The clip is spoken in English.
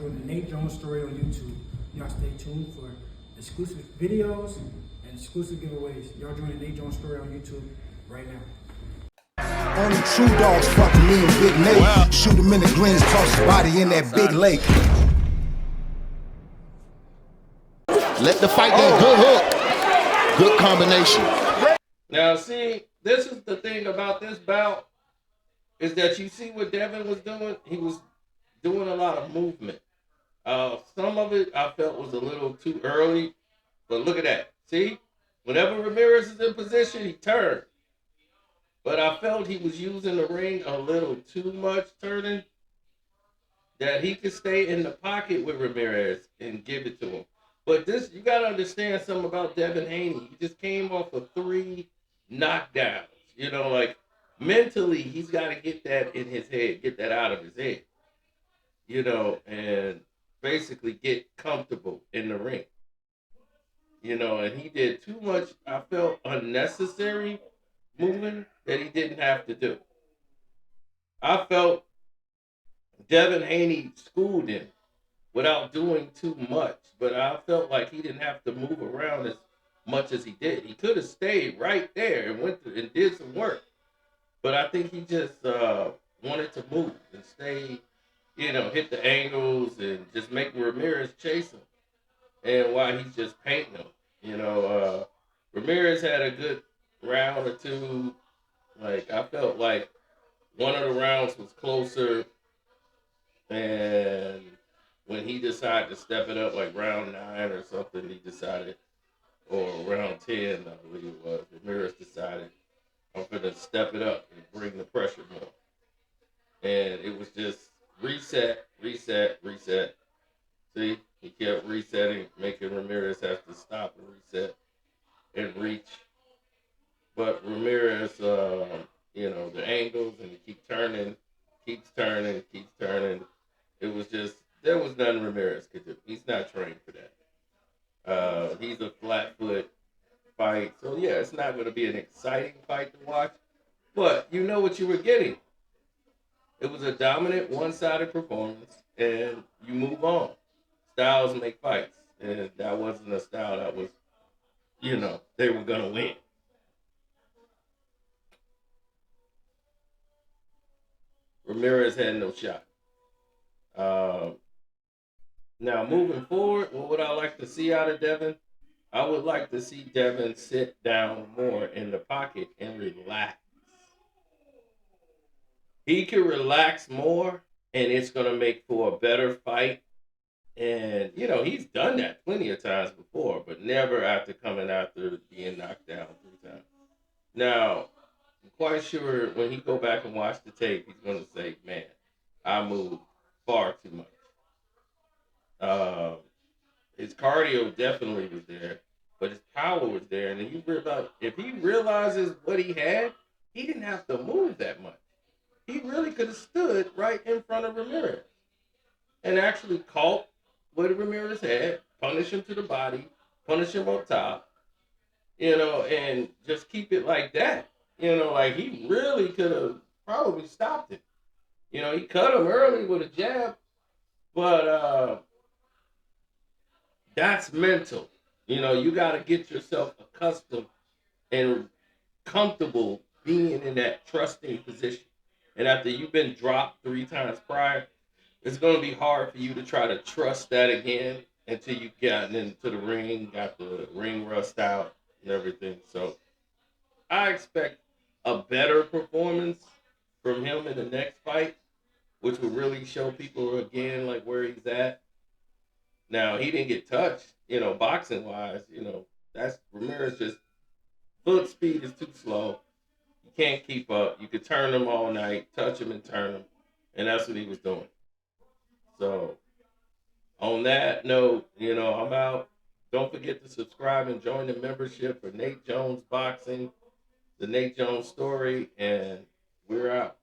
join the Nate Jones story on YouTube. Y'all stay tuned for exclusive videos and exclusive giveaways. Y'all join the Nate Jones story on YouTube right now. Only true dogs fucking me and Big Nate. Wow. Shoot him in the greens, toss his body in that big lake. Let the fight go. Good hook. Good combination. Now, see, this is the thing about this bout, is that you see what Devin was doing? He was doing a lot of movement. Some of it I felt was a little too early, but look at that. See? Whenever Ramirez is in position, he turned. But I felt he was using the ring a little too much turning, that he could stay in the pocket with Ramirez and give it to him. But this, you got to understand something about Devin Haney. He just came off of 3 knockdowns. You know, like, mentally, he's got to get that in his head, get that out of his head. You know, and basically get comfortable in the ring. You know, and he did too much, I felt, unnecessary moving that he didn't have to do. I felt Devin Haney schooled him without doing too much, but I felt like he didn't have to move around as much as he did. He could have stayed right there and went and did some work, but I think he just wanted to move and stay, you know, hit the angles and just make Ramirez chase him. And while he's just painting him, you know, Ramirez had a good round or two. Like, I felt like one of the rounds was closer, and when he decided to step it up, like round 9 or something, he decided, or round 10, I believe it was, Ramirez decided, I'm going to step it up and bring the pressure more. And it was just reset, reset, reset. See, he kept resetting, making Ramirez have to stop and reset and reach. But Ramirez, you know, the angles, and he keeps turning. It was just, there was nothing Ramirez could do. He's not trained for that. He's a flat-foot fight. So, yeah, it's not going to be an exciting fight to watch. But you know what you were getting. It was a dominant, one-sided performance, and you move on. Styles make fights. And that wasn't a style that was, you know, they were going to win. Ramirez had no shot. Now, moving forward, what would I like to see out of Devin? I would like to see Devin sit down more in the pocket and relax. He can relax more, and it's going to make for a better fight. And, you know, he's done that plenty of times before, but never after coming after being knocked down 3 times. Now, I'm quite sure when he go back and watch the tape, he's going to say, man, I moved far too much. His cardio definitely was there, but his power was there. And then you realize, if he realizes what he had, he didn't have to move that much. He really could have stood right in front of Ramirez and actually caught what Ramirez had, punish him to the body, punish him on top, you know, and just keep it like that. You know, like, he really could have probably stopped it. You know, he cut him early with a jab, but that's mental. You know, you got to get yourself accustomed and comfortable being in that trusting position. And after you've been dropped 3 times prior, it's going to be hard for you to try to trust that again until you've gotten into the ring, got the ring rust out and everything. So I expect a better performance from him in the next fight, which will really show people again, like, where he's at. Now, he didn't get touched, you know, boxing-wise. You know, that's Ramirez, just foot speed is too slow. You can't keep up. You could turn him all night, touch him and turn him, and that's what he was doing. So, on that note, you know, I'm out. Don't forget to subscribe and join the membership for Nate Jones Boxing, the Nate Jones Story, and we're out.